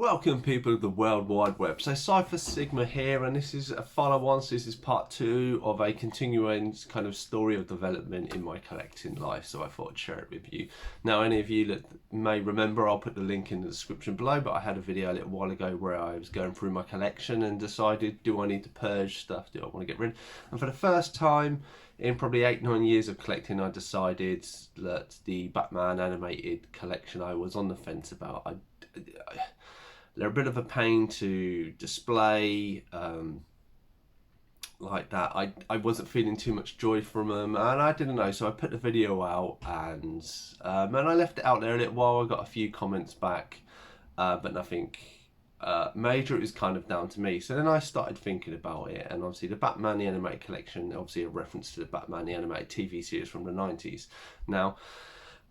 Welcome people of the World Wide Web. So Cypher Sigma here, and this is a follow-on. So this is part 2 of a continuing kind of story of development in my collecting life. So I thought I'd share it with you. Now, any of you that may remember, I'll put the link in the description below, but I had a video a little while ago where I was going through my collection and decided, do I need to purge stuff? Do I want to get rid? And for the first time in probably 8-9 years of collecting, I decided that the Batman animated collection I was on the fence about, they're a bit of a pain to display, like that. I wasn't feeling too much joy from them, and I didn't know, so I put the video out, and I left it out there a little while. I got a few comments back, but nothing major. It was kind of down to me. So then I started thinking about it, and obviously the Batman the Animated Collection, obviously a reference to the Batman the Animated TV series from the 90s. Now,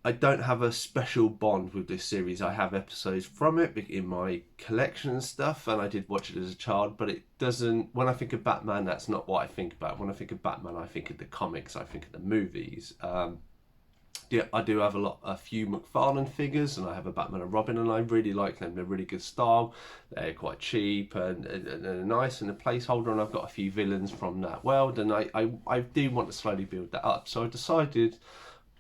I don't have a special bond with this series. I have episodes from it in my collection and stuff, and I did watch it as a child, but it doesn't, when I think of Batman, that's not what I think about. When I think of Batman, I think of the comics, I think of the movies. Yeah, I do have a few McFarlane figures, and I have a Batman and Robin, and I really like them. They're really good style. They're quite cheap and nice, and a placeholder, and I've got a few villains from that world, and I do want to slowly build that up. So I decided,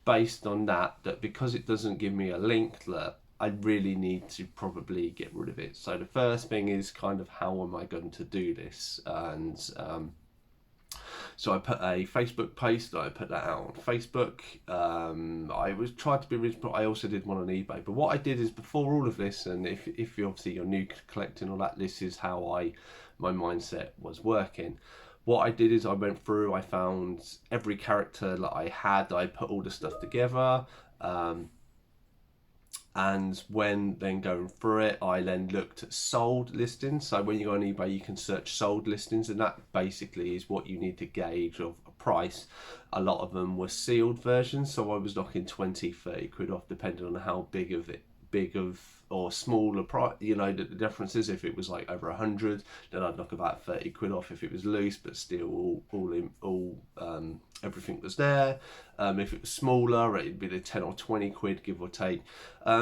based on that because it doesn't give me a link, that I really need to probably get rid of it. So the first thing is kind of, how am I going to do this? And so I put a Facebook post, I put that out on Facebook. I was trying to be reasonable. I also did one on eBay, but what I did is, before all of this, and if you obviously you're new collecting all that, this is how my mindset was working. What I did is I went through, I found every character that I had, I put all the stuff together, and when then going through it, I then looked at sold listings. So when you go on eBay, you can search sold listings, and that basically is what you need to gauge of a price. A lot of them were sealed versions, so I was knocking 20-30 quid off, depending on how big of or smaller price, you know, the difference is, if it was like over 100, then I'd knock about 30 quid off. If it was loose but still everything was there. If it was smaller, it'd be the 10 or 20 quid, give or take.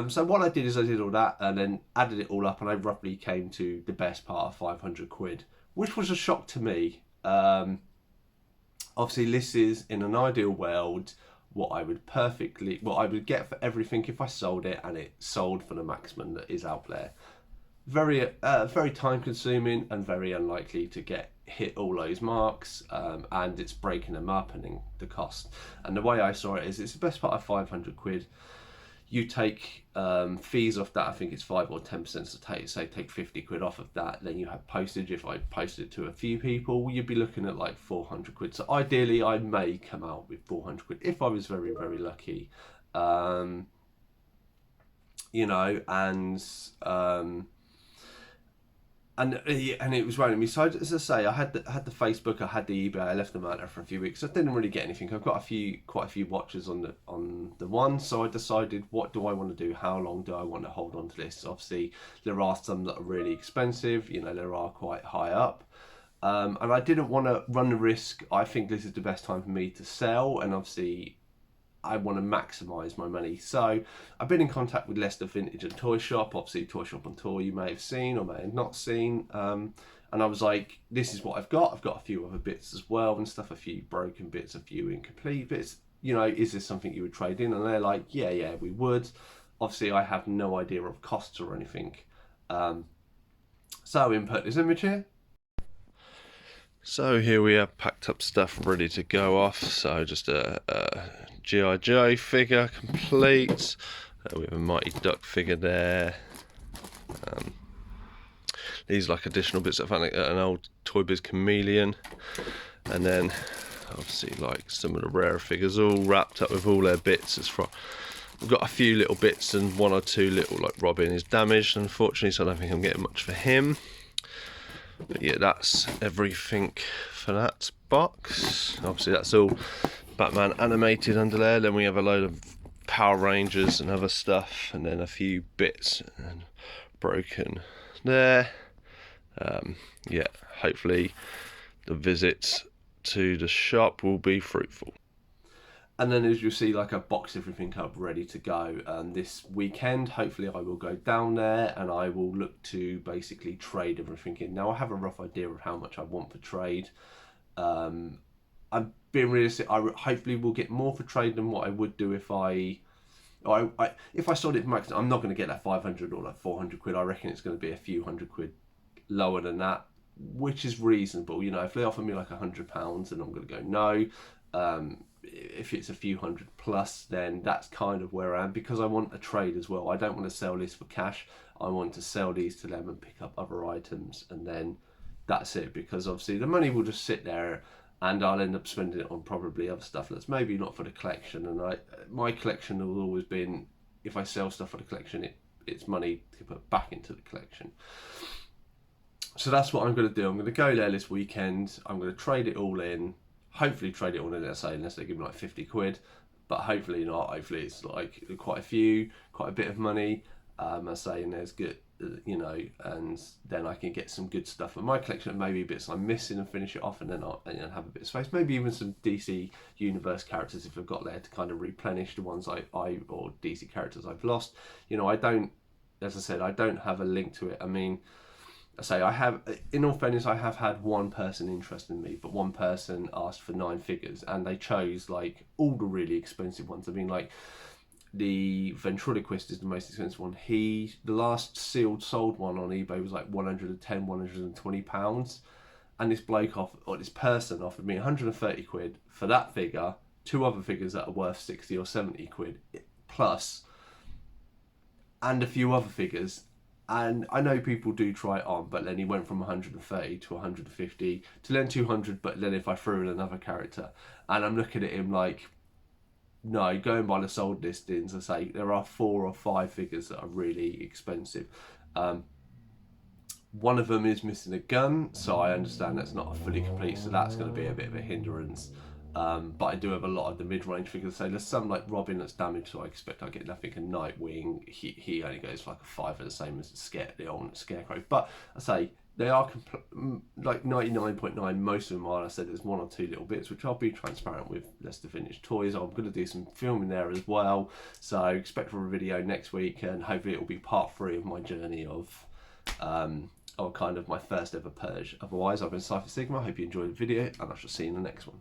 So what I did is I did all that and then added it all up, and I roughly came to the best part of 500 quid, which was a shock to me. Obviously this is, in an ideal world, what I would get for everything if I sold it, and it sold for the maximum that is out there. Very time consuming and very unlikely to hit all those marks, and it's breaking them up and then the cost. And the way I saw it is, it's the best part of 500 quid. You take fees off that, I think it's 5 or 10%, so take 50 quid off of that, then you have postage. If I posted it to a few people, you'd be looking at like 400 quid. So ideally I may come out with 400 quid if I was very, very lucky. You know, and it was raining me. So as I say, I had the Facebook, I had the eBay, I left them out there for a few weeks. I didn't really get anything. I've got quite a few watches on the one. So I decided, what do I want to do? How long do I want to hold on to this? Obviously, there are some that are really expensive. You know, there are quite high up. And I didn't want to run the risk. I think this is the best time for me to sell, and obviously I want to maximise my money. So I've been in contact with Leicester Vintage and Toy Shop. Obviously Toy Shop on Tour you may have seen or may have not seen. And I was like, this is what I've got. I've got a few other bits as well and stuff, a few broken bits, a few incomplete bits. You know, is this something you would trade in? And they're like, yeah, we would. Obviously I have no idea of costs or anything. So input this image here. So here we have packed up stuff ready to go off. So just a G.I. Joe figure complete. We have a Mighty Duck figure there. These like additional bits. I found like an old Toy Biz Chameleon, and then obviously like some of the rarer figures, all wrapped up with all their bits. We've got a few little bits, and one or two little, like Robin is damaged unfortunately, so I don't think I'm getting much for him. But yeah, that's everything for that box. Obviously that's all Batman animated under there. Then we have a load of Power Rangers and other stuff, and then a few bits and broken there. Yeah, hopefully the visit to the shop will be fruitful. And then as you'll see, like I box everything up ready to go. This weekend, hopefully I will go down there and I will look to basically trade everything in. Now I have a rough idea of how much I want for trade. I'm being realistic. I hopefully will get more for trade than what I would do if if I sold it for max. I'm not going to get that 500 or like 400 quid. I reckon it's going to be a few hundred quid lower than that, which is reasonable. You know, if they offer me like £100, then I'm going to go no. If it's a few hundred plus, then that's kind of where I am, because I want a trade as well. I don't want to sell this for cash. I want to sell these to them and pick up other items, and then that's it, because obviously the money will just sit there and I'll end up spending it on probably other stuff that's maybe not for the collection. And my collection has always been, if I sell stuff for the collection, it's money to put back into the collection. So that's what I'm going to do. I'm going to go there this weekend. I'm going to trade it all in. Hopefully trade it all in, let's say, unless they give me like 50 quid. But hopefully not. Hopefully it's like quite a bit of money. I say, and there's good, you know, and then I can get some good stuff. And my collection of maybe bits I'm missing and finish it off, and then I'll have a bit of space. Maybe even some DC Universe characters if I've got there to kind of replenish the ones or DC characters I've lost. You know, as I said, I don't have a link to it. I mean, in all fairness, I have had one person interested in me, but one person asked for 9 figures, and they chose like all the really expensive ones. I mean, like the Ventriloquist is the most expensive one. The last sold one on eBay was like £110, £120, and this person offered me 130 quid for that figure, 2 other figures that are worth 60 or 70 quid plus, and a few other figures. And I know people do try it on, but then he went from 130 to 150 to then 200, but then if I threw in another character, and I'm looking at him like, no, going by the sold listings, I say there are 4 or 5 figures that are really expensive. One of them is missing a gun, so I understand that's not fully complete, so that's going to be a bit of a hindrance. But I do have a lot of the mid-range figures. So there's some like Robin that's damaged, so I expect I get nothing. And Nightwing, he only goes for like a 5, the same as the old Scarecrow. But I say they are like 99.9. Most of them are. I said there's 1 or 2 little bits, which I'll be transparent with Leicester Vintage Toys. I'm going to do some filming there as well. So expect for a video next week, and hopefully it will be part 3 of my journey of kind of my first ever purge. Otherwise, I've been Cypher Sigma. I hope you enjoyed the video, and I shall see you in the next one.